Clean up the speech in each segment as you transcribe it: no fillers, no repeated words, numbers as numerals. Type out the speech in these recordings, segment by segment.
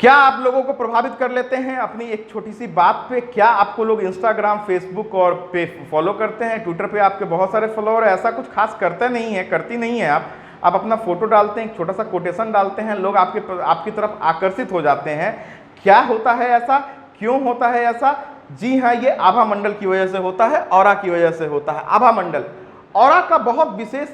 क्या आप लोगों को प्रभावित कर लेते हैं अपनी एक छोटी सी बात पे? क्या आपको लोग इंस्टाग्राम, फेसबुक और पे फॉलो करते हैं? ट्विटर पे आपके बहुत सारे फॉलोअर, ऐसा कुछ खास करते नहीं है, करती नहीं है आप अपना फोटो डालते हैं, एक छोटा सा कोटेशन डालते हैं, लोग आपकी तरफ आकर्षित हो जाते हैं। क्या होता है ऐसा? क्यों होता है ऐसा? जी हाँ, ये आभा मंडल की वजह से होता है, ऑरा की वजह से होता है। आभा मंडल, ऑरा का बहुत विशेष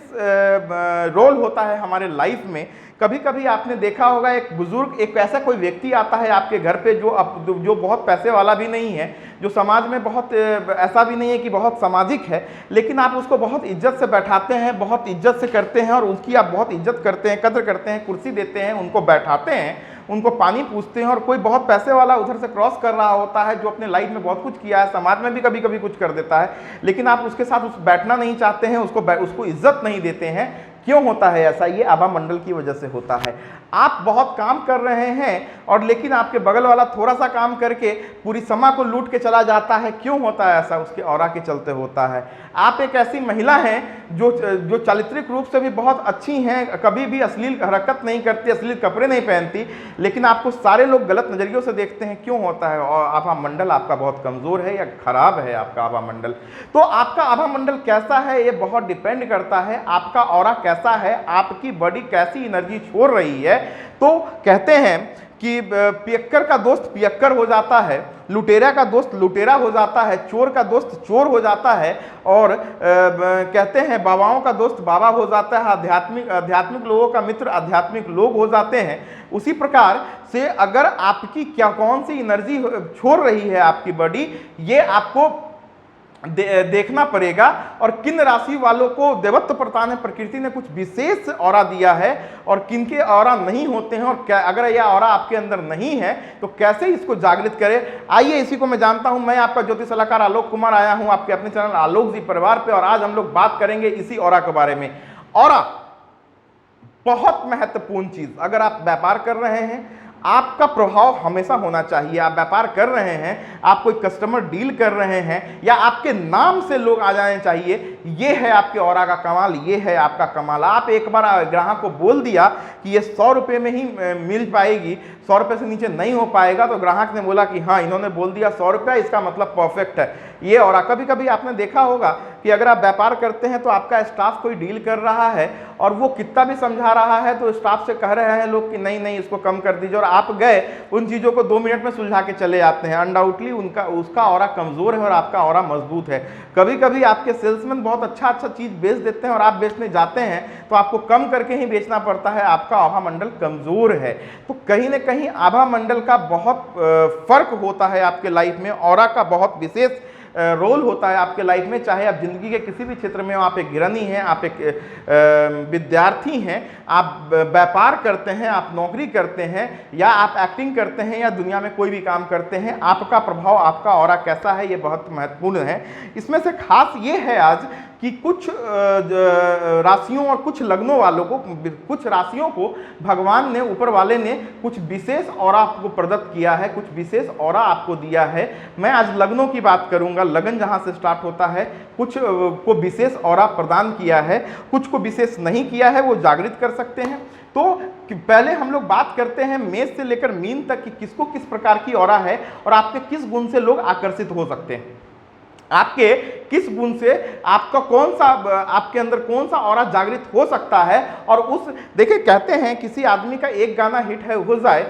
रोल होता है हमारे लाइफ में। कभी कभी आपने देखा होगा एक बुजुर्ग, एक ऐसा कोई व्यक्ति आता है आपके घर पे जो बहुत पैसे वाला भी नहीं है, जो समाज में बहुत ऐसा भी नहीं है कि बहुत सामाजिक है, लेकिन आप उसको बहुत इज्जत से बैठाते हैं, बहुत इज्जत से करते हैं और उसकी आप बहुत इज्जत करते हैं, कद्र करते हैं, कुर्सी देते हैं, उनको बैठाते हैं, उनको पानी पूछते हैं। और कोई बहुत पैसे वाला उधर से क्रॉस कर रहा होता है, जो अपने लाइफ में बहुत कुछ किया है, समाज में भी कभी कभी कुछ कर देता है, लेकिन आप उसके साथ बैठना नहीं चाहते हैं, उसको इज्जत नहीं देते हैं। क्यों होता है ऐसा? ये आभा मंडल की वजह से होता है। आप बहुत काम कर रहे हैं और लेकिन आपके बगल वाला थोड़ा सा काम करके पूरी समा को लूट के चला जाता है। क्यों होता है ऐसा? उसके ऑरा के चलते होता है। आप एक ऐसी महिला हैं जो चारित्रिक रूप से भी बहुत अच्छी हैं, कभी भी अश्लील हरकत नहीं करती, अश्लील कपड़े नहीं पहनती, लेकिन आपको सारे लोग गलत नजरियों से देखते हैं। क्यों होता है? और आभा मंडल आपका बहुत कमजोर है या खराब है आपका आभा मंडल। तो आपका आभा मंडल कैसा है ये बहुत डिपेंड करता है। आपका ऑरा कैसा है, आपकी बॉडी कैसी एनर्जी छोड़ रही है। तो कहते हैं कि पियक्कर का दोस्त पियक्कर हो जाता है, लुटेरा का दोस्त लुटेरा हो जाता है, चोर का दोस्त चोर हो जाता है, और कहते हैं बाबाओं का दोस्त बाबा हो जाता है, आध्यात्मिक लोगों का मित्र आध्यात्मिक लोग हो जाते हैं। उसी प्रकार से अगर आपकी कौन सी एनर्जी छोड़ रही है आपकी बॉडी, ये आपको देखना पड़ेगा। और किन राशि वालों को देवत्व प्रदान है, प्रकृति ने कुछ विशेष ऑरा दिया है और किनके ऑरा नहीं होते हैं, और क्या अगर यह ऑरा आपके अंदर नहीं है तो कैसे इसको जागृत करें। आइए इसी को मैं जानता हूं। मैं आपका ज्योतिष सलाहकार आलोक कुमार आया हूं आपके अपने चैनल आलोक जी परिवार पे, और आज हम लोग बात करेंगे इसी ऑरा के बारे में। ऑरा बहुत महत्वपूर्ण चीज। अगर आप व्यापार कर रहे हैं, आपका प्रभाव हमेशा होना चाहिए। आप व्यापार कर रहे हैं, आप कोई कस्टमर डील कर रहे हैं, या आपके नाम से लोग आ जाने चाहिए, ये है आपके ऑरा का कमाल, ये है आपका कमाल। आप एक बार ग्राहक को बोल दिया कि ये 100 रुपये में ही मिल पाएगी, 100 रुपये से नीचे नहीं हो पाएगा, तो ग्राहक ने बोला कि हाँ इन्होंने बोल दिया 100 रुपया, इसका मतलब परफेक्ट है। ये ऑरा कभी कभी आपने देखा होगा कि अगर आप व्यापार करते हैं तो आपका स्टाफ कोई डील कर रहा है और वो कितना भी समझा रहा है, तो स्टाफ से कह रहे हैं लोग कि नहीं नहीं इसको कम कर दीजिए, और आप गए उन चीज़ों को 2 मिनट में सुलझा के चले आते हैं। अनडाउटली उसका ऑरा कमज़ोर है और आपका ऑरा मजबूत है। कभी कभी आपके सेल्समैन बहुत अच्छा चीज़ बेच देते हैं और आप बेचने जाते हैं तो आपको कम करके ही बेचना पड़ता है, आपका आभा मंडल कमज़ोर है। तो कहीं ना कहीं आभा मंडल का बहुत फर्क होता है आपके लाइफ में। ऑरा का बहुत विशेष रोल होता है आपके लाइफ में, चाहे आप जिंदगी के किसी भी क्षेत्र में हो। आप एक गृहिणी हैं, आप एक विद्यार्थी हैं, आप व्यापार करते हैं, आप नौकरी करते हैं, या आप एक्टिंग करते हैं, या दुनिया में कोई भी काम करते हैं, आपका प्रभाव, आपका ऑरा कैसा है, ये बहुत महत्वपूर्ण है। इसमें से खास ये है आज कि कुछ राशियों और कुछ लग्नों वालों को, कुछ राशियों को भगवान ने, ऊपर वाले ने कुछ विशेष ऑरा आपको प्रदत्त किया है, कुछ विशेष ऑरा आपको दिया है। मैं आज लग्नों की बात करूंगा। लगन जहां से स्टार्ट होता है, कुछ को विशेष ऑरा प्रदान किया है, कुछ को विशेष नहीं किया है, वो जागृत कर सकते हैं। तो पहले हम लोग बात करते हैं मेष से लेकर मीन तक कि किसको किस प्रकार की ऑरा है और आपके किस गुण से लोग आकर्षित हो सकते हैं। आपके किस गुण से आपका आपके अंदर कौन सा ऑरा जागृत हो सकता है। और देखिए, कहते हैं किसी आदमी का एक गाना हिट हो जाए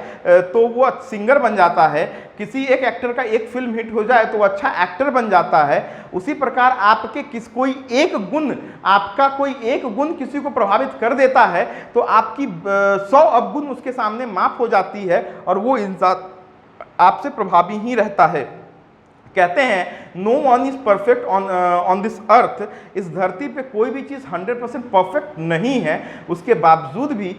तो वो सिंगर बन जाता है, किसी एक एक्टर का एक फिल्म हिट हो जाए तो वो अच्छा एक्टर बन जाता है। उसी प्रकार आपके कोई एक गुण किसी को प्रभावित कर देता है तो आपकी 100 अवगुण उसके सामने माफ हो जाती है और वो इंसान आपसे प्रभावी ही रहता है। कहते हैं no one is perfect on this earth. इस धरती पे कोई भी चीज़ 100% परफेक्ट नहीं है, उसके बावजूद भी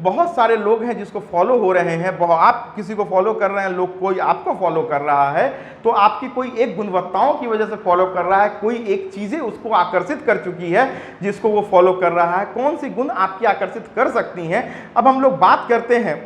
बहुत सारे लोग हैं जिसको फॉलो हो रहे हैं। आप किसी को फॉलो कर रहे हैं, कोई आपको फॉलो कर रहा है, तो आपकी कोई एक गुणवत्ताओं की वजह से फॉलो कर रहा है, कोई एक चीज़ें उसको आकर्षित कर चुकी है जिसको वो फॉलो कर रहा है। कौन सी गुण आपकी आकर्षित कर सकती हैं? अब हम लोग बात करते हैं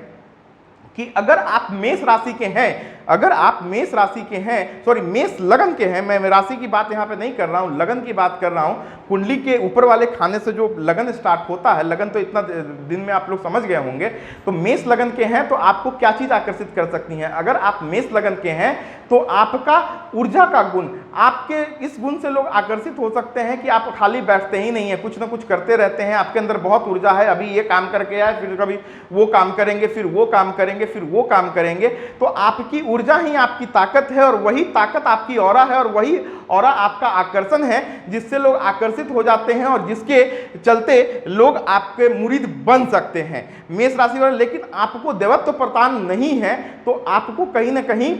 कि अगर आप मेष राशि के हैं, अगर आप मेष राशि के हैं, सॉरी मेष लगन के हैं, मैं राशि की बात यहाँ पे नहीं कर रहा हूँ, लगन की बात कर रहा हूँ। कुंडली के ऊपर वाले खाने से जो लगन स्टार्ट होता है, लगन तो इतना दिन में आप लोग समझ गए होंगे। तो मेष लगन के हैं तो आपको क्या चीज आकर्षित कर सकती है? अगर आप मेष लगन के हैं तो आपका ऊर्जा का गुण, आपके इस गुण से लोग आकर्षित हो सकते हैं कि आप खाली बैठते ही नहीं है, कुछ ना कुछ करते रहते हैं, आपके अंदर बहुत ऊर्जा है, अभी ये काम करके आए, फिर कभी वो काम करेंगे, फिर वो काम करेंगे, फिर वो काम करेंगे। तो आपकी ऊर्जा ही आपकी ताकत है और वही ताकत आपकी ऑरा है और वही ऑरा आपका आकर्षण है, जिससे लोग आकर्षित हो जाते हैं और जिसके चलते लोग आपके मुरीद बन सकते हैं मेष राशि वाले। लेकिन आपको देवत्व प्रदान नहीं है तो आपको कहीं ना कहीं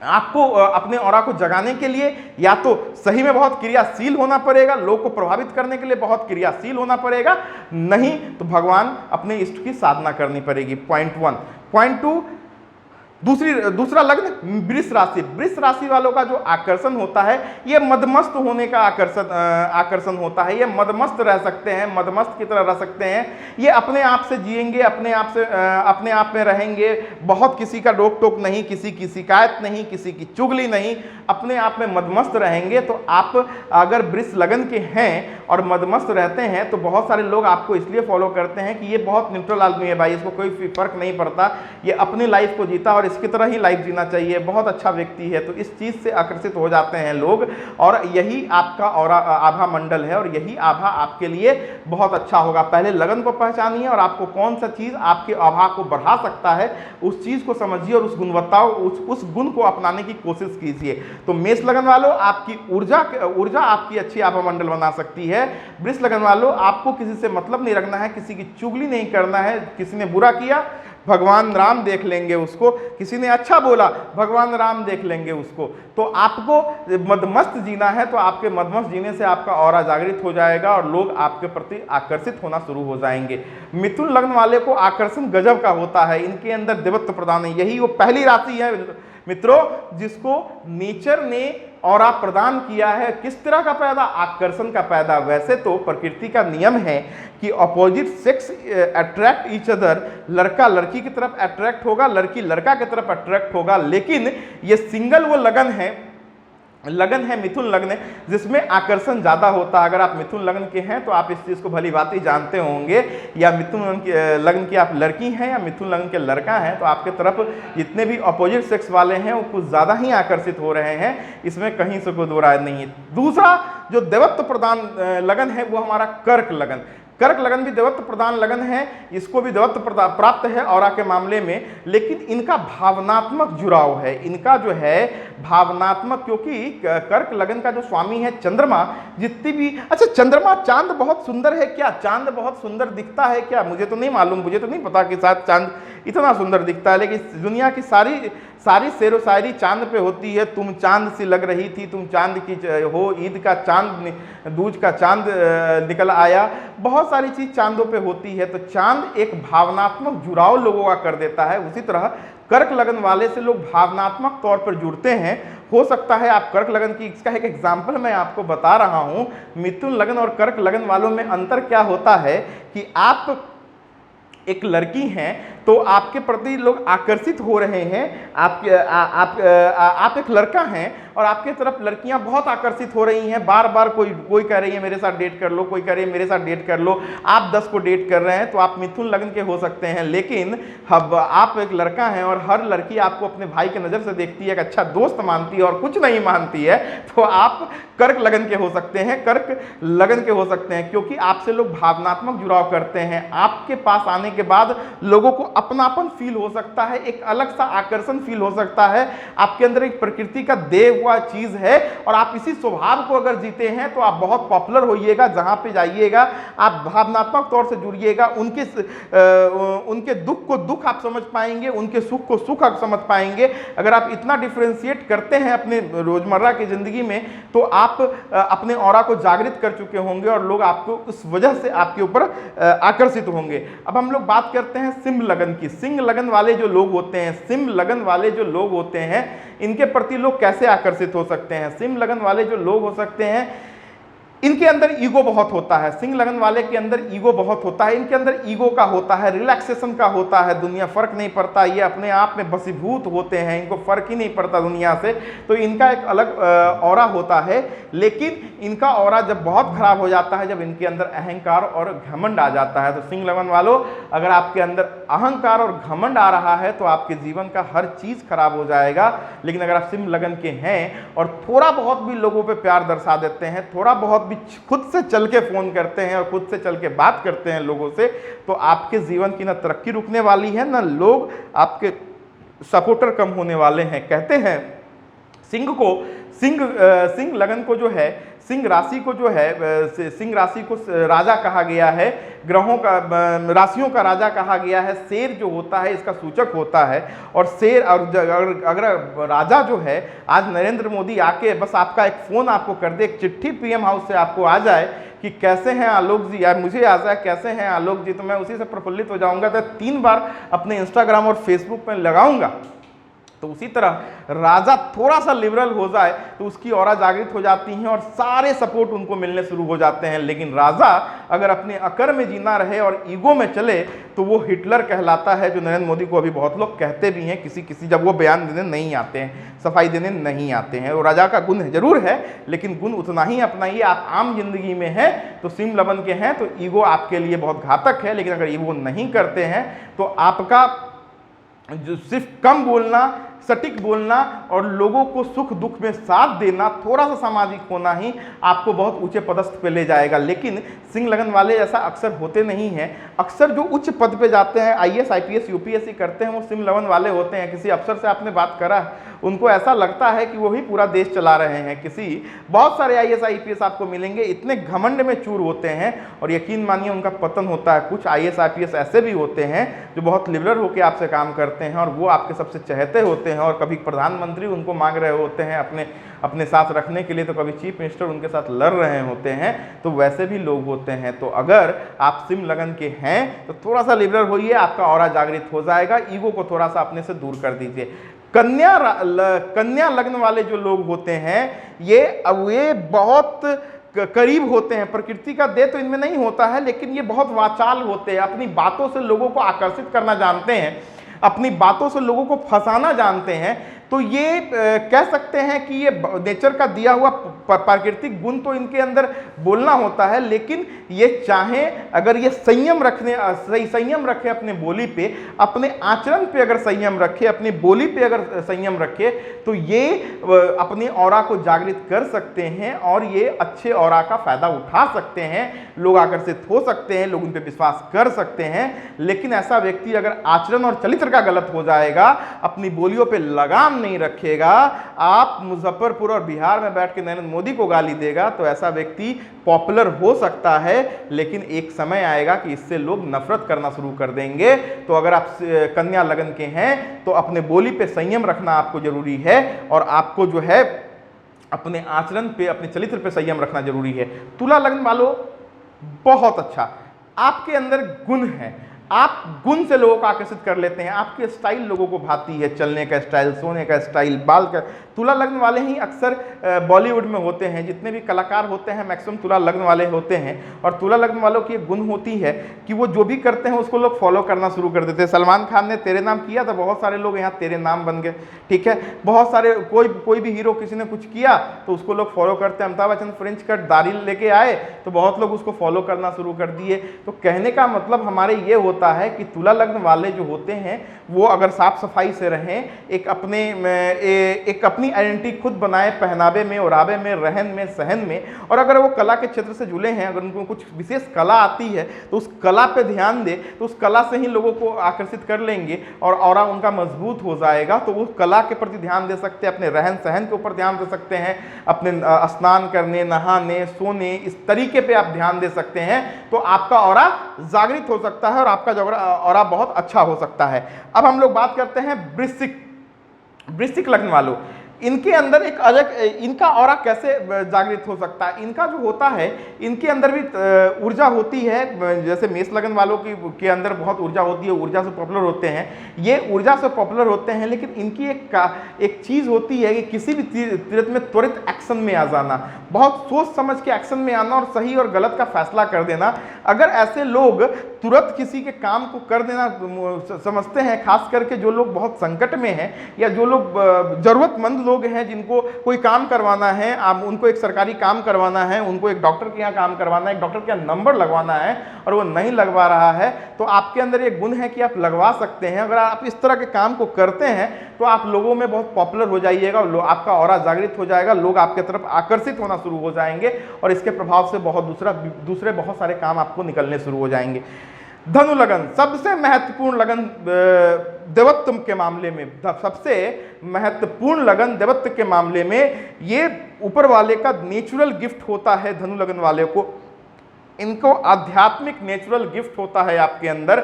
आपको अपने ऑरा को जगाने के लिए या तो सही में बहुत क्रियाशील होना पड़ेगा, लोग को प्रभावित करने के लिए बहुत क्रियाशील होना पड़ेगा, नहीं तो भगवान अपने इष्ट की साधना करनी पड़ेगी। पॉइंट 1। पॉइंट 2, दूसरा लग्न वृष राशि। वृष राशि वालों का जो आकर्षण होता है ये मदमस्त होने का आकर्षण होता है। ये मदमस्त रह सकते हैं, मदमस्त की तरह रह सकते हैं। ये अपने आप से जिएंगे, अपने आप में रहेंगे, बहुत किसी का रोक टोक नहीं, किसी की शिकायत नहीं, किसी की चुगली नहीं, अपने आप में मदमस्त रहेंगे। तो आप अगर वृष लगन के हैं और मदमस्त रहते हैं तो बहुत सारे लोग आपको इसलिए फॉलो करते हैं कि ये बहुत न्यूट्रल आदमी है भाई, इसको कोई फर्क नहीं पड़ता, ये अपनी लाइफ को जीता और इसकी तरह ही लाइफ जीना चाहिए, बहुत अच्छा व्यक्ति है। तो इस चीज से आकर्षित हो जाते हैं लोग और यही आपका ऑरा आभा मंडल है और यही आभा आपके लिए बहुत अच्छा होगा। पहले लगन को पहचानिए और आपको कौन सा चीज आपके आभा को बढ़ा सकता है उस चीज को समझिए और उस गुणवत्ताओं उस गुण को अपनाने की कोशिश कीजिए। तो मेष लगन वालों आपकी ऊर्जा आपकी अच्छी आभा मंडल बना सकती है। वृष लगन वालों आपको किसी से मतलब नहीं रखना है, किसी की चुगली नहीं करना है। किसी ने बुरा किया भगवान राम देख लेंगे उसको, किसी ने अच्छा बोला भगवान राम देख लेंगे उसको। तो आपको मदमस्त जीना है तो आपके मदमस्त जीने से आपका ऑरा जागृत हो जाएगा और लोग आपके प्रति आकर्षित होना शुरू हो जाएंगे। मिथुन लग्न वाले को आकर्षण गजब का होता है, इनके अंदर देवत्व प्रदान है। यही वो पहली राशि है मित्रों जिसको नेचर ने ऑरा प्रदान किया है। किस तरह का पैदा? आकर्षण का पैदा। वैसे तो प्रकृति का नियम है कि opposite sex attract each other, लड़का लड़की की तरफ अट्रैक्ट होगा, लड़की लड़का की तरफ अट्रैक्ट होगा, लेकिन ये सिंगल वो लगन है मिथुन लग्न जिसमें आकर्षण ज्यादा होता है। अगर आप मिथुन लग्न के हैं तो आप इस चीज को भली बात ही जानते होंगे, या मिथुन लग्न की आप लड़की हैं या मिथुन लग्न के लड़का हैं तो आपके तरफ जितने भी अपोजिट सेक्स वाले हैं वो कुछ ज्यादा ही आकर्षित हो रहे हैं, इसमें कहीं से कोई दो राय नहीं है। दूसरा जो देवत्व प्रदान लगन है वो हमारा कर्क लगन। कर्क लगन भी देवत्व प्रदान लगन है, इसको भी देवत्व प्राप्त है ऑरा के मामले में, लेकिन इनका भावनात्मक जुड़ाव है। इनका जो है भावनात्मक, क्योंकि कर्क लगन का जो स्वामी है चंद्रमा, जितनी भी अच्छा चंद्रमा, चांद बहुत सुंदर है क्या? चांद बहुत सुंदर दिखता है क्या? मुझे तो नहीं मालूम, मुझे तो नहीं पता कि शायद चांद इतना सुंदर दिखता है, लेकिन दुनिया की सारी शेरो शायरी चांद पे होती है। तुम चांद सी लग रही थी, तुम चांद की हो, ईद का चांद, दूज का चांद निकल आया, बहुत सारी चीज चांदों पे होती है। तो चांद एक भावनात्मक जुड़ाव लोगों का कर देता है। उसी तरह कर्क लगन वाले से लोग भावनात्मक तौर पर जुड़ते हैं। हो सकता है आप कर्क लगन की, इसका एक एग्जाम्पल मैं आपको बता रहा हूं। मिथुन लगन और कर्क लगन वालों में अंतर क्या होता है कि आप एक लड़की हैं तो आपके प्रति लोग आकर्षित हो रहे हैं। आप एक लड़का हैं और आपके तरफ लड़कियां बहुत आकर्षित हो रही हैं। बार बार कोई कह रही है मेरे साथ डेट कर लो, कोई कह रही है मेरे साथ डेट कर लो। आप 10 को डेट कर रहे हैं तो आप मिथुन लगन के हो सकते हैं, लेकिन अब आप एक लड़का हैं और हर लड़की आपको अपने भाई के नज़र से देखती है, एक अच्छा दोस्त मानती है और कुछ नहीं मानती है, तो आप कर्क लगन के हो सकते हैं, कर्क लगन के हो सकते हैं, क्योंकि आपसे लोग भावनात्मक जुड़ाव करते हैं। आपके पास आने के बाद लोगों को अपनापन फील हो सकता है, एक अलग सा आकर्षण फील हो सकता है। आपके अंदर एक प्रकृति का देह हुआ चीज है और आप इसी स्वभाव को अगर जीते हैं तो आप बहुत पॉपुलर होइएगा। जहां पे जाइएगा आप भावनात्मक तौर से जुड़िएगा, उनके दुख को दुख आप समझ पाएंगे, उनके सुख को सुख आप समझ पाएंगे। अगर आप इतना डिफ्रेंशिएट करते हैं अपने रोजमर्रा की जिंदगी में तो आप अपने ऑरा को जागृत कर चुके होंगे और लोग आपको उस वजह से आपके ऊपर आकर्षित होंगे। अब हम लोग बात करते हैं सिंह लगन की। सिंह लगन वाले जो लोग होते हैं, सिंह लगन वाले जो लोग होते हैं, इनके प्रति लोग कैसे आकर्षित हो सकते हैं? सिंह लगन वाले जो लोग हो सकते हैं, इनके अंदर ईगो बहुत होता है, सिंह लगन वाले के अंदर ईगो बहुत होता है, इनके अंदर ईगो का होता है, रिलैक्सेशन का होता है, दुनिया फर्क नहीं पड़ता, ये अपने आप में बसीभूत होते हैं, इनको फर्क ही नहीं पड़ता दुनिया से, तो इनका एक अलग ऑरा होता है। लेकिन इनका ऑरा जब बहुत खराब हो जाता है, जब इनके अंदर अहंकार और घमंड आ जाता है। तो सिंह लगन वालों, अगर आपके अंदर अहंकार और घमंड आ रहा है तो आपके जीवन का हर चीज खराब हो जाएगा। लेकिन अगर आप सिंह लगन के हैं और थोड़ा बहुत भी लोगों पे प्यार दर्शा देते हैं, थोड़ा बहुत भी खुद से चल के फोन करते हैं और खुद से चल के बात करते हैं लोगों से, तो आपके जीवन की ना तरक्की रुकने वाली है, ना लोग आपके सपोर्टर कम होने वाले हैं। कहते हैं सिंह लगन को जो है, सिंह राशि को जो है, सिंह राशि को राजा कहा गया है, ग्रहों का, राशियों का राजा कहा गया है। शेर जो होता है इसका सूचक होता है, और शेर और अगर राजा जो है, आज नरेंद्र मोदी आके बस आपका एक फ़ोन आपको कर दे, एक चिट्ठी पीएम हाउस से आपको आ जाए कि कैसे हैं आलोक जी, यार मुझे आ जाए कैसे हैं आलोक जी, तो मैं उसी से प्रफुल्लित हो जाऊंगा, तो 3 बार अपने इंस्टाग्राम और फेसबुक पर लगाऊंगा। तो उसी तरह राजा थोड़ा सा लिबरल हो जाए तो उसकी ऑरा जागृत हो जाती है और सारे सपोर्ट उनको मिलने शुरू हो जाते हैं। लेकिन राजा अगर अपने अकर में जीना रहे और ईगो में चले तो वो हिटलर कहलाता है, जो नरेंद्र मोदी को अभी बहुत लोग कहते भी हैं, किसी जब वो बयान देने नहीं आते हैं, सफाई देने नहीं आते हैं। वो राजा का गुण जरूर है, लेकिन गुण उतना ही अपनाइए। आप आम जिंदगी में हैं तो सिंह लगन के हैं तो ईगो आपके लिए बहुत घातक है। लेकिन अगर ईगो नहीं करते हैं तो आपका जो सिर्फ कम बोलना, सटीक बोलना और लोगों को सुख दुख में साथ देना, थोड़ा सा सामाजिक होना ही आपको बहुत ऊंचे पदस्थ पे ले जाएगा। लेकिन सिंह लगन वाले ऐसा अक्सर होते नहीं हैं। अक्सर जो उच्च पद पे जाते हैं, आईएएस आईपीएस यूपीएससी करते हैं, वो सिंह लगन वाले होते हैं। किसी अफसर से आपने बात करा, उनको ऐसा लगता है कि वो ही पूरा देश चला रहे हैं। बहुत सारे आईएएस आईपीएस आपको मिलेंगे इतने घमंड में चूर होते हैं और यकीन मानिए उनका पतन होता है। कुछ आईएएस आईपीएस ऐसे भी होते हैं जो बहुत लिबरल होकर आपसे काम करते हैं और वो आपके सबसे चहेते होते हैं, और कभी प्रधानमंत्री उनको मांग रहे होते हैं अपने साथ रखने के लिए, तो कभी चीफ मिनिस्टर उनके साथ लड़ रहे होते हैं। तो वैसे भी लोग होते हैं। तो अगर आप सिंह लगन के हैं तो थोड़ा सा लिबरल होइए, आपका ऑरा जागृत हो जाएगा। ईगो को थोड़ा सा अपने से दूर कर दीजिए। कन्या लग्न वाले जो लोग होते हैं ये बहुत करीब होते हैं। प्रकृति का देह तो इनमें नहीं होता है, लेकिन ये बहुत वाचाल होते हैं। अपनी बातों से लोगों को आकर्षित करना जानते हैं, अपनी बातों से लोगों को फंसाना जानते हैं। तो ये कह सकते हैं कि ये नेचर का दिया हुआ प्राकृतिक गुण तो इनके अंदर बोलना होता है। लेकिन ये चाहें अगर ये संयम रखे अपने बोली पे, अपने आचरण पे अगर संयम रखे, अपनी बोली पे अगर संयम रखे, तो ये अपने ऑरा को जागृत कर सकते हैं और ये अच्छे ऑरा का फायदा उठा सकते हैं। लोग आकर्षित हो सकते हैं, लोग उन पे विश्वास कर सकते हैं। लेकिन ऐसा व्यक्ति अगर आचरण और चरित्र का गलत हो जाएगा, अपनी बोलियों पे लगाम नहीं रखेगा, आप मुजफ्फरपुर और बिहार में बैठ के नरेंद्र मोदी को गाली देगा, तो ऐसा व्यक्ति पॉपुलर हो सकता है। लेकिन एक समय आएगा कि इससे लोग नफरत करना शुरू कर देंगे। तो अगर आप कन्या लगन के हैं तो अपने बोली पे संयम रखना आपको जरूरी है, और आपको जो है अपने आचरण पे, अपने चरित्र पे संयम रखना जरूरी है। तुला लगन वालों, बहुत अच्छा आपके अंदर गुण है, आप गुण से लोगों को आकर्षित कर लेते हैं। आपकी स्टाइल लोगों को भाती है, चलने का स्टाइल, सोने का स्टाइल, बाल का। तुला लग्न वाले ही अक्सर बॉलीवुड में होते हैं। जितने भी कलाकार होते हैं मैक्सिमम तुला लग्न वाले होते हैं। और तुला लग्न वालों की एक गुण होती है कि वो जो भी करते हैं उसको लोग फॉलो करना शुरू कर देते हैं। सलमान खान ने तेरे नाम किया तो बहुत सारे लोग यहाँ तेरे नाम बन गए, ठीक है। बहुत सारे कोई भी हीरो किसी ने कुछ किया तो उसको लोग फॉलो करते हैं। अमिताभ बच्चन फ्रेंच कट दाढ़ी लेके आए तो बहुत लोग उसको फॉलो करना शुरू कर दिए। तो कहने का मतलब हमारे ये होता है कि तुला लग्न वाले जो होते हैं वो अगर साफ सफाई से रहें, एक अपनी आइडेंटिटी खुद बनाए, पहनावे में, ओढ़ावे में, रहन में, सहन में। और अगर वो कला के क्षेत्र से जुड़े हैं, अगर उनको कुछ विशेष कला आती है तो उस कला पे ध्यान दे, तो उस कला से ही लोगों को आकर्षित कर लेंगे और ऑरा उनका मजबूत हो जाएगा। तो वो कला के प्रति ध्यान दे सकते हैं, अपने रहन सहन के ऊपर ध्यान दे सकते हैं, अपने स्नान करने, नहाने, सोने, इस तरीके पे आप ध्यान दे सकते हैं। तो आपका ऑरा जागृत हो सकता है और आपका ऑरा बहुत अच्छा हो सकता है। अब हम लोग बात करते हैं वृश्चिक लग्न वालों। इनके अंदर एक अलग, इनका ऑरा कैसे जागृत हो सकता है? इनका जो होता है, इनके अंदर भी ऊर्जा होती है। जैसे मेष लगन वालों की के अंदर बहुत ऊर्जा होती है, ऊर्जा से पॉपुलर होते हैं, ये ऊर्जा से पॉपुलर होते हैं। लेकिन इनकी एक चीज होती है कि किसी भी तीर्थ में त्वरित एक्शन में आ जाना, बहुत सोच समझ के एक्शन में आना और सही और गलत का फैसला कर देना। अगर ऐसे लोग तुरंत किसी के काम को कर देना समझते हैं, खास करके जो लोग बहुत संकट में हैं या जो लोग जरूरतमंद लोग हैं, जिनको कोई काम करवाना है, आप उनको एक सरकारी काम करवाना है, उनको एक डॉक्टर के यहाँ काम करवाना है, एक डॉक्टर का नंबर लगवाना है और वो नहीं लगवा रहा है, तो आपके अंदर एक गुण है कि आप लगवा सकते हैं। अगर आप इस तरह के काम को करते हैं तो आप लोगों में बहुत पॉपुलर हो जाइएगा, आपका ऑरा जागृत हो जाएगा, लोग आपके तरफ आकर्षित होना शुरू हो जाएंगे और इसके प्रभाव से दूसरे बहुत सारे काम आपको निकलने शुरू हो जाएंगे। धनु लगन सबसे महत्वपूर्ण लगन देवत्व के मामले में, सबसे महत्वपूर्ण लगन देवत्व के मामले में ये ऊपर वाले का नेचुरल गिफ्ट होता है। धनु लगन वाले को इनको आध्यात्मिक नेचुरल गिफ्ट होता है आपके अंदर।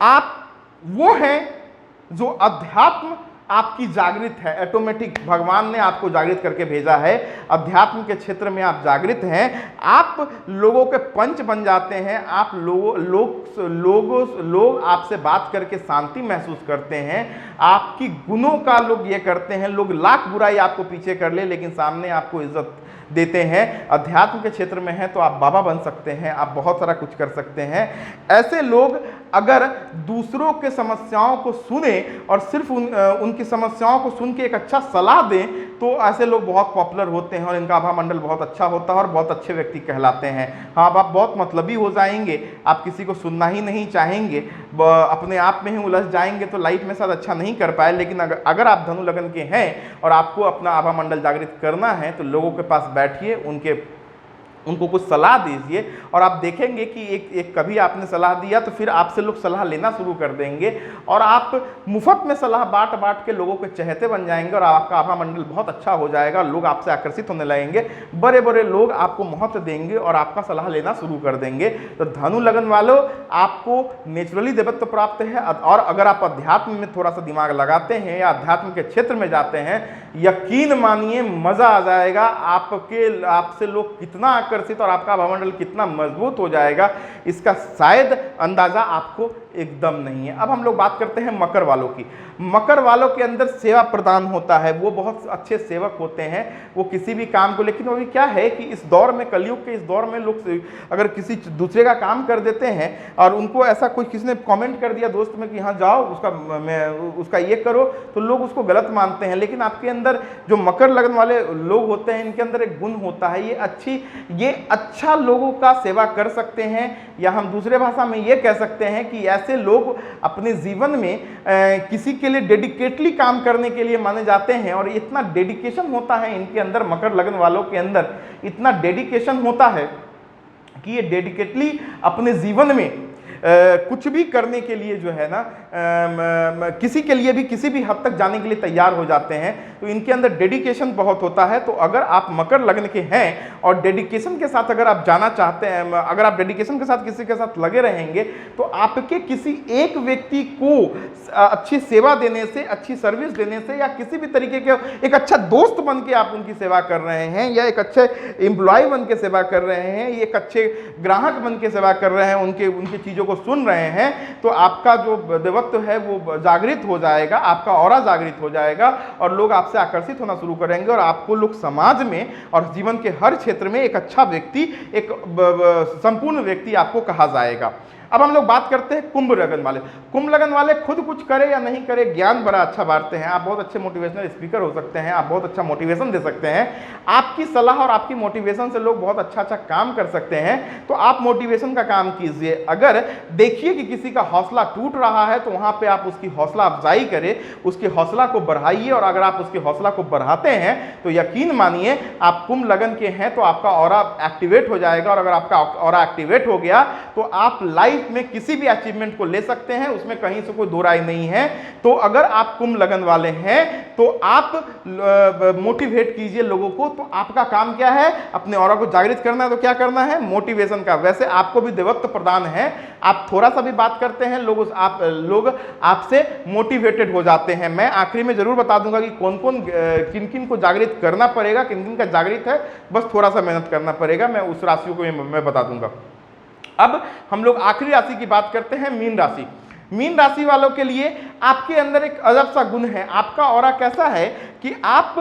आप वो हैं जो अध्यात्म आपकी जागृत है, ऑटोमेटिक भगवान ने आपको जागृत करके भेजा है। अध्यात्म के क्षेत्र में आप जागृत हैं, आप लोगों के पंच बन जाते हैं। आप लोग आपसे बात करके शांति महसूस करते हैं, आपकी गुणों का लोग ये करते हैं। लोग लाख बुराई आपको पीछे कर ले लेकिन सामने आपको इज्जत देते हैं। अध्यात्म के क्षेत्र में हैं तो आप बाबा बन सकते हैं, आप बहुत सारा कुछ कर सकते हैं। ऐसे लोग अगर दूसरों के समस्याओं को सुने और सिर्फ उनकी समस्याओं को सुन के एक अच्छा सलाह दें तो ऐसे लोग बहुत पॉपुलर होते हैं और इनका आभा मंडल बहुत अच्छा होता है और बहुत अच्छे व्यक्ति कहलाते हैं। हाँ, अब आप बहुत मतलबी हो जाएंगे, आप किसी को सुनना ही नहीं चाहेंगे, अपने आप में ही उलझ जाएंगे तो लाइफ में शायद अच्छा नहीं कर पाए। लेकिन अगर आप धनु लगन के हैं और आपको अपना आभा मंडल जागृत करना है तो लोगों के पास बैठिए, उनको कुछ सलाह दीजिए और आप देखेंगे कि एक कभी आपने सलाह दिया तो फिर आपसे लोग सलाह लेना शुरू कर देंगे और आप मुफ्त में सलाह बांट के लोगों के चहेते बन जाएंगे और आपका आभा मंडल बहुत अच्छा हो जाएगा। लोग आपसे आकर्षित होने लगेंगे, बड़े बड़े लोग आपको महत्व देंगे और आपका सलाह लेना शुरू कर देंगे। तो धनु लगन वालों, आपको नेचुरली देवत्व प्राप्त है और अगर आप अध्यात्म में थोड़ा सा दिमाग लगाते हैं या अध्यात्म के क्षेत्र में जाते हैं, यकीन मानिए मजा आ जाएगा। आपसे लोग कितना आकर्षित और आपका भावमंडल कितना मजबूत हो जाएगा इसका शायद अंदाजा आपको एकदम नहीं है। अब हम लोग बात करते हैं मकर वालों की। मकर वालों के अंदर सेवा प्रदान होता है, वो बहुत अच्छे सेवक होते हैं, वो किसी भी काम को। लेकिन अभी क्या है कि इस दौर में, कलयुग के इस दौर में, लोग अगर किसी दूसरे का काम कर देते हैं और उनको ऐसा कोई किसी ने कमेंट कर दिया दोस्त में कि हाँ जाओ उसका ये करो, तो लोग उसको गलत मानते हैं। लेकिन आपके अंदर जो मकर लगन वाले लोग होते हैं, इनके अंदर एक गुण होता है, ये अच्छा लोगों का सेवा कर सकते हैं, या हम दूसरे भाषा में ये कह सकते हैं कि ऐसे लोग अपने जीवन में किसी के लिए डेडिकेटली काम करने के लिए माने जाते हैं। और इतना डेडिकेशन होता है इनके अंदर, मकर लगन वालों के अंदर इतना डेडिकेशन होता है कि ये डेडिकेटली अपने जीवन में कुछ भी करने के लिए जो है ना, किसी के लिए भी किसी भी हद तक जाने के लिए तैयार हो जाते हैं। तो इनके अंदर डेडिकेशन बहुत होता है। तो अगर आप मकर लगन के हैं और डेडिकेशन के साथ अगर आप जाना चाहते हैं, अगर आप डेडिकेशन के साथ किसी के साथ लगे रहेंगे तो आपके किसी एक व्यक्ति को अच्छी सेवा देने से, अच्छी सर्विस देने से, या किसी भी तरीके के एक अच्छा दोस्त बन के आप उनकी सेवा कर रहे हैं, या एक अच्छे एम्प्लॉय बन के सेवा कर रहे हैं, एक अच्छे ग्राहक बन के सेवा कर रहे हैं, उनकी चीज़ों को सुन रहे हैं, तो आपका जो देवत्व है वो जागृत हो जाएगा, आपका ऑरा जागृत हो जाएगा और लोग आपसे आकर्षित होना शुरू करेंगे और आपको लोग समाज में और जीवन के हर क्षेत्र में एक अच्छा व्यक्ति, एक संपूर्ण व्यक्ति आपको कहा जाएगा। अब हम लोग बात करते हैं कुंभ लगन वाले। कुंभ लगन वाले खुद कुछ करे या नहीं करे, ज्ञान बड़ा अच्छा बांटते हैं। आप बहुत अच्छे मोटिवेशनल स्पीकर हो सकते हैं, आप बहुत अच्छा मोटिवेशन दे सकते हैं। आपकी सलाह और आपकी मोटिवेशन से लोग बहुत अच्छा काम कर सकते हैं। तो आप मोटिवेशन का काम कीजिए। अगर देखिए कि किसी का हौसला टूट रहा है तो वहां पर आप उसकी हौसला अफजाई करें, उसके हौसला को बढ़ाइए। और अगर आप उसके हौसला को बढ़ाते हैं तो यकीन मानिए आप कुंभ लगन के हैं तो आपका ऑरा एक्टिवेट हो जाएगा। और अगर आपका ऑरा एक्टिवेट हो गया तो आप लाइफ लाइफ में किसी भी अचीवमेंट को ले सकते हैं, उसमें कहीं से कोई दो राय नहीं है। तो अगर आप कुंभ लगन वाले हैं तो आप मोटिवेट कीजिए लोगों को। तो आपका काम क्या है, अपने ऑरा को जागृत करना है। तो क्या करना है, मोटिवेशन का। वैसे आपको भी देवत्व प्रदान है, आप थोड़ा सा भी बात करते हैं लोग आपसे मोटिवेटेड हो जाते हैं। मैं आखिरी में जरूर बता दूंगा कि कौन कौन किन किन को जागृत करना पड़ेगा, किन किन का जागृत है, बस थोड़ा सा मेहनत करना पड़ेगा। मैं उस राशियों को मैं बता दूंगा। अब हम लोग आखिरी राशि की बात करते हैं, मीन राशि। मीन राशि वालों के लिए आपके अंदर एक अजब सा गुण है। आपका ऑरा कैसा है कि आप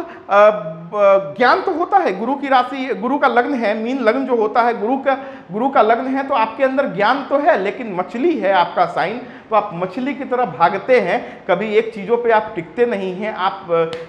ज्ञान तो होता है, गुरु की राशि, गुरु का लग्न है, मीन लग्न जो होता है गुरु का लग्न है, तो आपके अंदर ज्ञान तो है, लेकिन मछली है आपका साइन, तो आप मछली की तरह भागते हैं, कभी एक चीज़ों पे आप टिकते नहीं हैं, आप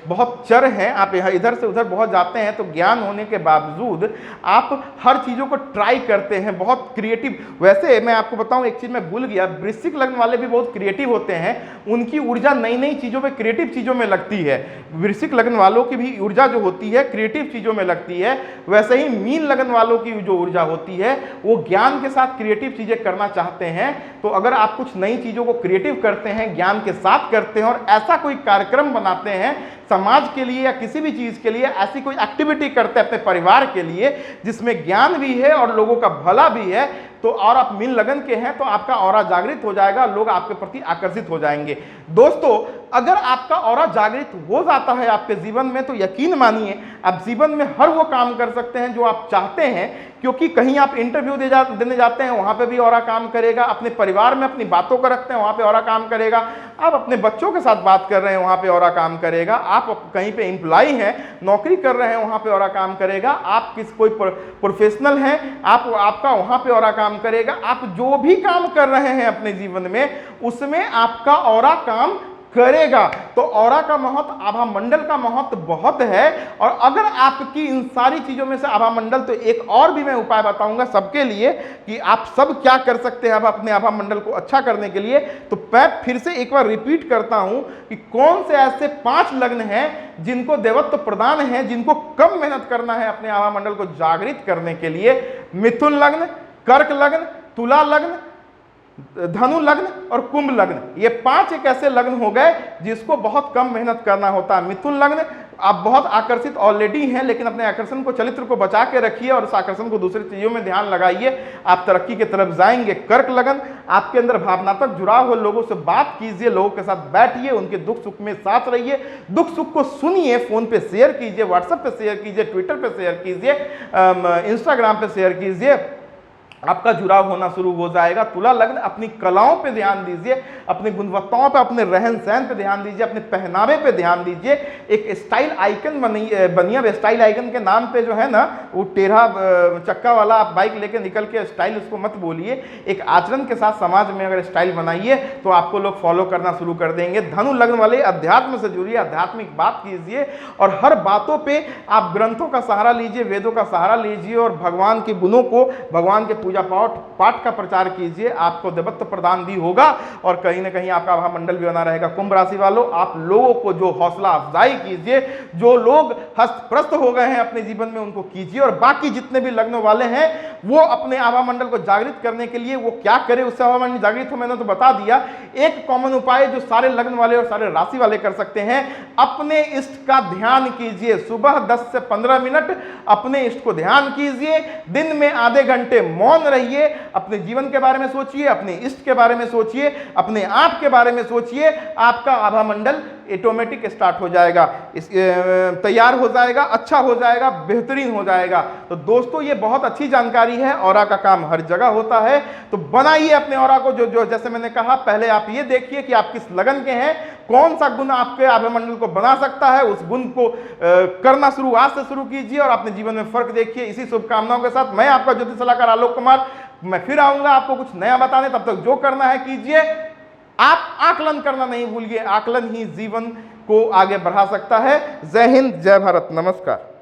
बहुत चर हैं, आप यहाँ इधर से उधर बहुत जाते हैं। तो ज्ञान होने के बावजूद आप हर चीज़ों को ट्राई करते हैं, बहुत क्रिएटिव। वैसे मैं आपको बताऊं एक चीज़ मैं भूल गया, वृश्चिक लग्न वाले भी बहुत क्रिएटिव होते हैं, उनकी ऊर्जा नई नई चीज़ों में, क्रिएटिव चीज़ों में लगती है। वृश्चिक लग्न वालों की भी ऊर्जा जो होती है क्रिएटिव चीज़ों में लगती है। वैसे ही मीन लग्न वालों की जो ऊर्जा होती है वो ज्ञान के साथ क्रिएटिव चीज़ें करना चाहते हैं। तो अगर आप कुछ नई चीज़ों को क्रिएटिव करते हैं, ज्ञान के साथ करते हैं और ऐसा कोई कार्यक्रम बनाते हैं समाज के लिए या किसी भी चीज़ के लिए, ऐसी कोई एक्टिविटी करते हैं अपने परिवार के लिए जिसमें ज्ञान भी है और लोगों का भला भी है, तो और आप मीन लगन के हैं तो आपका ऑरा जागृत हो जाएगा, लोग आपके प्रति आकर्षित हो जाएंगे। दोस्तों, अगर आपका ऑरा जागृत हो जाता है आपके जीवन में तो यकीन मानिए आप जीवन में हर वो काम कर सकते हैं जो आप चाहते हैं, क्योंकि कहीं आप इंटरव्यू देने जाते हैं वहां पे भी ऑरा काम करेगा, अपने परिवार में अपनी बातों को रखते हैं वहां पे ऑरा काम करेगा, आप अपने बच्चों के साथ बात कर रहे हैं वहां पे ऑरा काम करेगा, आप कहीं पे एम्प्लॉय हैं, नौकरी कर रहे हैं वहां पे ऑरा काम करेगा, आप कोई प्रोफेशनल हैं आपका वहां पे ऑरा काम करेगा। आप जो भी काम कर रहे हैं अपने जीवन में उसमें आपका ऑरा काम करेगा। तो ऑरा का महत्व, आभा मंडल का महत्व बहुत है। और अगर आपकी इन सारी चीजों में से आभा मंडल, तो एक और भी मैं उपाय बताऊंगा सबके लिए कि आप सब क्या कर सकते हैं अब अपने आभा मंडल को अच्छा करने के लिए। तो मैं फिर से एक बार रिपीट करता हूं कि कौन से ऐसे 5 लग्न हैं जिनको देवत्व प्रदान है, जिनको कम मेहनत करना है अपने आभा मंडल को जागृत करने के लिए। मिथुन लग्न, कर्क लग्न, तुला लग्न, धनु लग्न और कुंभ लग्न, ये 5 एक ऐसे लग्न हो गए जिसको बहुत कम मेहनत करना होता है। मिथुन लग्न, आप बहुत आकर्षित ऑलरेडी हैं, लेकिन अपने आकर्षण को, चरित्र को बचा के रखिए और उस आकर्षण को दूसरी चीजों में ध्यान लगाइए, आप तरक्की की तरफ जाएंगे। कर्क लगन, आपके अंदर भावनात्मक जुड़ाव हो, लोगों से बात कीजिए, लोगों के साथ बैठिए, उनके दुख सुख में साथ रहिए, दुख सुख को सुनिए, फोन पे शेयर कीजिए, व्हाट्सएप पे शेयर कीजिए, ट्विटर पे शेयर कीजिए, इंस्टाग्राम पे शेयर कीजिए, आपका जुड़ाव होना शुरू हो जाएगा। तुला लग्न, अपनी कलाओं पे ध्यान दीजिए, अपनी गुणवत्ताओं पे, अपने रहन सहन पे ध्यान दीजिए, अपने पहनावे पे ध्यान दीजिए। एक स्टाइल आइकन बनिए। अब स्टाइल आइकन के नाम पे जो है ना वो टेढ़ा चक्का वाला आप बाइक लेके निकल के स्टाइल उसको मत बोलिए, एक आचरण के साथ समाज में अगर स्टाइल बनाइए तो आपको लोग फॉलो करना शुरू कर देंगे। धनु लग्न वाले अध्यात्म से जुड़िए, आध्यात्मिक बात कीजिए और हर बातों पे आप ग्रंथों का सहारा लीजिए, वेदों का सहारा लीजिए और भगवान के गुणों को, भगवान के पूजा पाठ का प्रचार कीजिए, आपको देवत्व प्रदान भी होगा और कहीं ना कहीं आपका महामंडल भी बना रहेगा। कुंभ राशि वालों, आप लोगों को जो हौसला अफजाई कीजिए, जो लोग हस्तप्रस्त हो गए हैं अपने जीवन में उनको कीजिए, और बाकी जितने भी लग्न वाले हैं वो अपने आभा मंडल को जागृत करने के लिए वो क्या करे, उससे आभा मंडल जागृत हो, मैंने तो बता दिया। एक कॉमन उपाय जो सारे लग्न वाले और सारे राशि वाले कर सकते हैं, अपने इष्ट का ध्यान कीजिए। सुबह 10 से 15 मिनट अपने इष्ट को ध्यान कीजिए, दिन में आधे घंटे मौन रहिए, अपने जीवन के बारे में सोचिए, अपने इष्ट के बारे में सोचिए, अपने आप के बारे में सोचिए, आपका आभा मंडल ऑटोमेटिक स्टार्ट हो जाएगा, तैयार हो जाएगा, अच्छा हो जाएगा, बेहतरीन हो जाएगा। तो दोस्तों ये बहुत अच्छी जानकारी है, ऑरा का काम हर जगह होता है, तो बनाइए अपने ऑरा को। जो जैसे मैंने कहा, पहले आप ये देखिए कि आप किस लगन के हैं, कौन सा गुण आपके आभा मंडल को बना सकता है, उस गुण को करना आज से शुरू कीजिए और अपने जीवन में फर्क देखिए। इसी शुभकामनाओं के साथ मैं आपका ज्योतिष सलाहकार आलोक कुमार, मैं फिर आऊंगा आपको कुछ नया बताने। तब तक जो करना है कीजिए, आप आकलन करना नहीं भूलिए, आकलन ही जीवन को आगे बढ़ा सकता है। जय हिंद, जय भारत, नमस्कार।